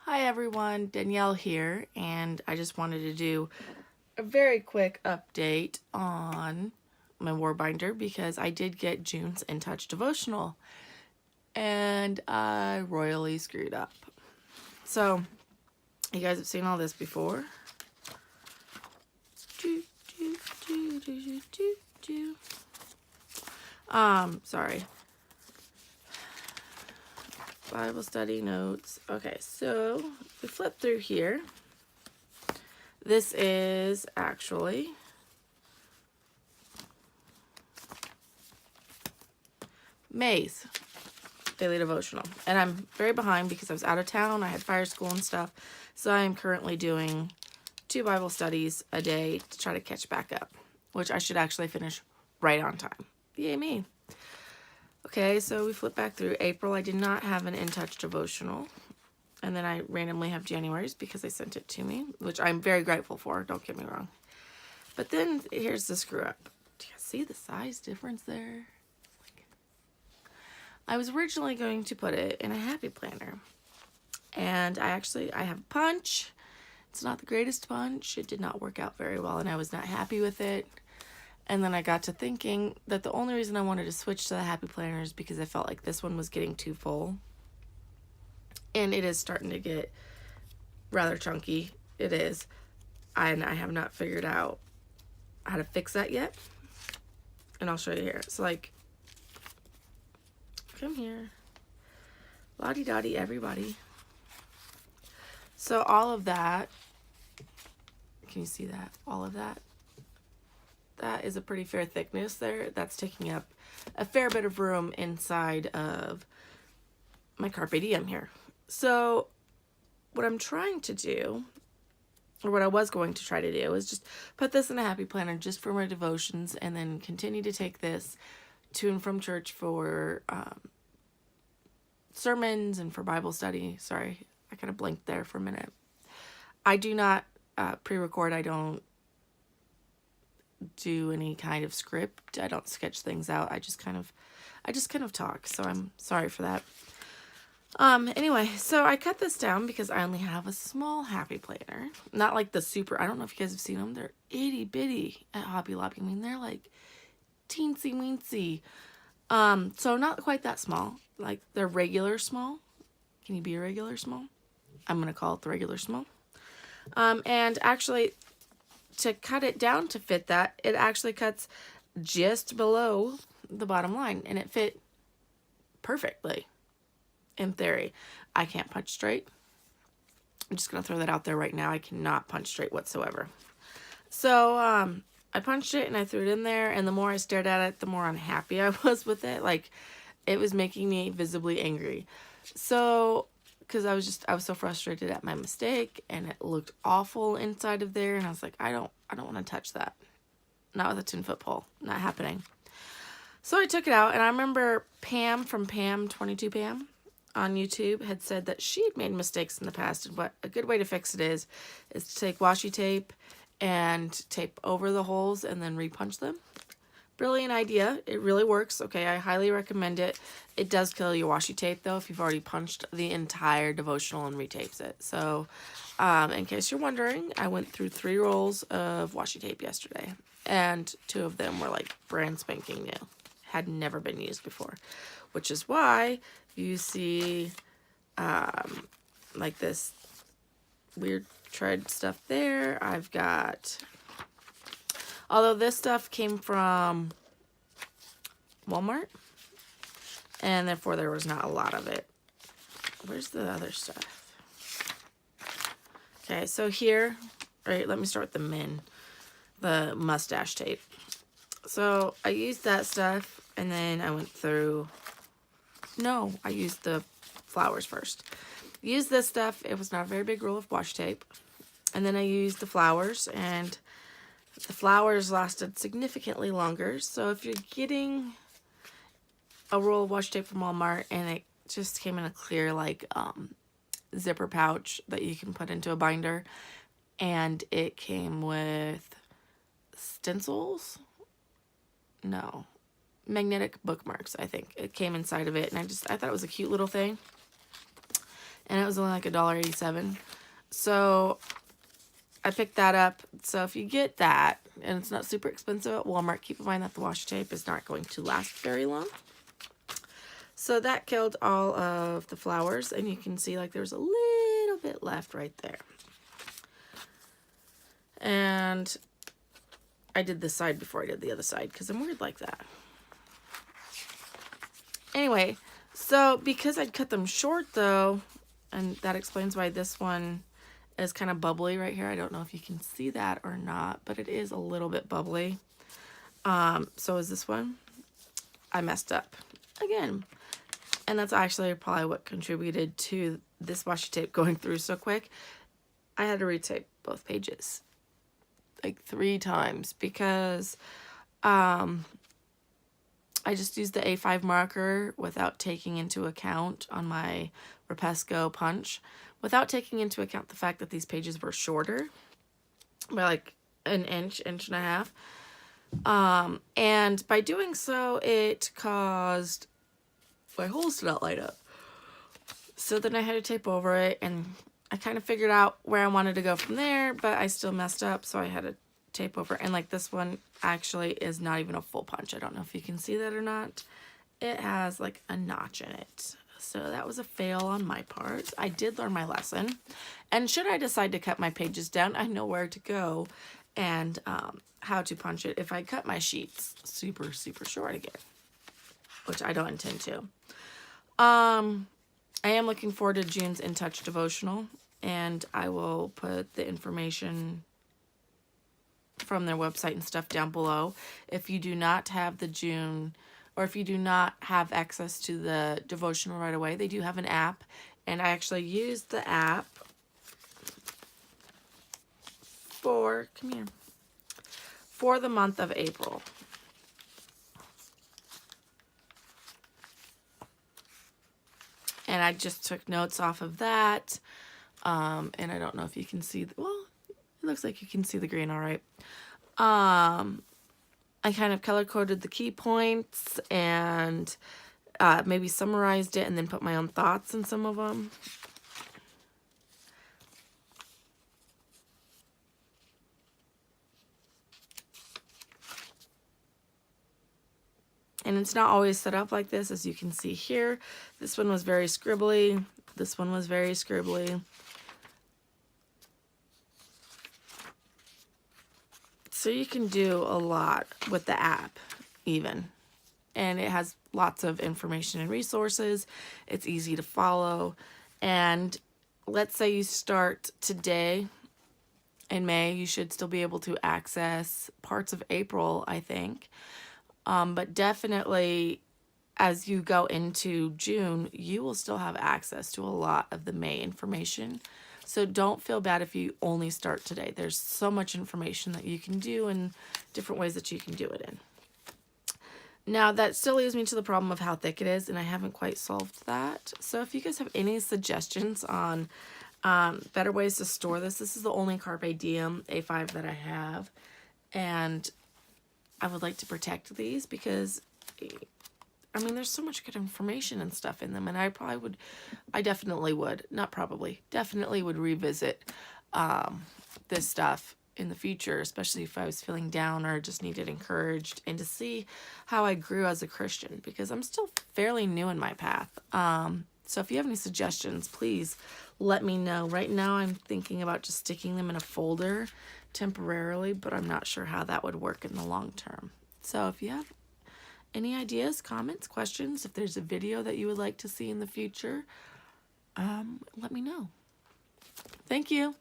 Hi everyone, Danielle here, and I just wanted to do a very quick update on my war binder because I did get June's In Touch devotional and I royally screwed up. So, you guys have seen all this before. Sorry. Bible study notes. Okay, so we flip through here. This is actually May's daily devotional. And I'm very behind because I was out of town. I had fire school and stuff. So I am currently doing 2 Bible studies a day to try to catch back up, which I should actually finish right on time. Yay me. Okay, so we flip back through April. I did not have an In Touch devotional. And then I randomly have January's because they sent it to me, which I'm very grateful for. Don't get me wrong. But then here's the screw up. Do you see the size difference there? I was originally going to put it in a happy planner. And I have a punch. It's not the greatest punch. It did not work out very well and I was not happy with it. And then I got to thinking that the only reason I wanted to switch to the happy planner is because I felt like this one was getting too full. And it is starting to get rather chunky. It is. And I have not figured out how to fix that yet. And I'll show you here. It's like, come here. Lottie-dottie, everybody. So all of that, can you see that? All of that? That is a pretty fair thickness there. That's taking up a fair bit of room inside of my Carpe Diem here. So what I'm trying to do, or what I was going to try to do, is just put this in a happy planner just for my devotions and then continue to take this to and from church for sermons and for Bible study. Sorry, I kind of blinked there for a minute. I do not pre-record. I don't do any kind of script. I don't sketch things out. I just kind of talk. So I'm sorry for that. Anyway, so I cut this down because I only have a small happy planner. Not like the super, I don't know if you guys have seen them. They're itty bitty at Hobby Lobby. I mean, they're like teensy weensy. So not quite that small. Like they're regular small. Can you be a regular small? I'm going to call it the regular small. And actually to cut it down to fit that, it actually cuts just below the bottom line and it fit perfectly. In theory. I can't punch straight. I'm just going to throw that out there right now. I cannot punch straight whatsoever. So, I punched it and I threw it in there. And the more I stared at it, the more unhappy I was with it. Like, it was making me visibly angry. So, because I was so frustrated at my mistake. And it looked awful inside of there. And I was like, I don't want to touch that. Not with a 10-foot pole. Not happening. So I took it out. And I remember Pam from Pam, 22 Pam, on YouTube had said that she had made mistakes in the past, and what a good way to fix it is to take washi tape and tape over the holes and then repunch them. Brilliant idea. It really works. Okay, I highly recommend it. It does kill your washi tape though if you've already punched the entire devotional and retapes it. So in case you're wondering, I went through 3 rolls of washi tape yesterday and 2 of them were like brand spanking new. Had never been used before, which is why you see like this weird tread stuff there. I've got, although this stuff came from Walmart and therefore there was not a lot of it. Where's the other stuff? Okay, so here, right, let me start with the mustache tape. So I used that stuff and then I went through, no, I used the flowers first. Used this stuff. It was not a very big roll of washi tape. And then I used the flowers and the flowers lasted significantly longer. So if you're getting a roll of washi tape from Walmart and it just came in a clear like zipper pouch that you can put into a binder and it came with stencils, no, magnetic bookmarks, I think. It came inside of it, and I thought it was a cute little thing. and it was only like $1.87. So I picked that up. So if you get that, and it's not super expensive at Walmart, keep in mind that the washi tape is not going to last very long. So that killed all of the flowers, and you can see like there's a little bit left right there. And I did this side before I did the other side because I'm weird like that. Anyway, so because I'd cut them short though, and that explains why this one is kind of bubbly right here. I don't know if you can see that or not, but it is a little bit bubbly. So is this one. I messed up again. And that's actually probably what contributed to this washi tape going through so quick. I had to retape both pages like 3 times because I just used the A5 marker without taking into account on my Rapesco punch, without taking into account the fact that these pages were shorter by like an inch, inch and a half. And by doing so, it caused my holes to not light up. So then I had to tape over it, and I kind of figured out where I wanted to go from there, but I still messed up, so I had to tape over. And like this one actually is not even a full punch. I don't know if you can see that or not. It has like a notch in it. So that was a fail on my part. I did learn my lesson. And should I decide to cut my pages down, I know where to go and how to punch it if I cut my sheets super, super short again, which I don't intend to. I am looking forward to June's In Touch devotional, and I will put the information from their website and stuff down below. If you do not have the June, or if you do not have access to the devotional right away, they do have an app, and I actually used the app for, for the month of April. And I just took notes off of that. And I don't know if you can see, well, it looks like you can see the green all right. I kind of color coded the key points and maybe summarized it and then put my own thoughts in some of them. And it's not always set up like this, as you can see here. This one was very scribbly. This one was very scribbly. So you can do a lot with the app, even. And it has lots of information and resources. It's easy to follow. And let's say you start today in May, you should still be able to access parts of April, I think. But definitely as you go into June, you will still have access to a lot of the May information. So don't feel bad if you only start today. There's so much information that you can do and different ways that you can do it in. Now that still leaves me to the problem of how thick it is, and I haven't quite solved that. So if you guys have any suggestions on better ways to store this, this is the only Carpe Diem A5 that I have. And I would like to protect these because, I mean, there's so much good information and stuff in them. And I definitely would, not probably, definitely would revisit this stuff in the future, especially if I was feeling down or just needed encouraged, and to see how I grew as a Christian, because I'm still fairly new in my path. So if you have any suggestions, please let me know. Right now I'm thinking about just sticking them in a folder temporarily, but I'm not sure how that would work in the long term. So if you have any ideas, comments, questions, if there's a video that you would like to see in the future, let me know. Thank you.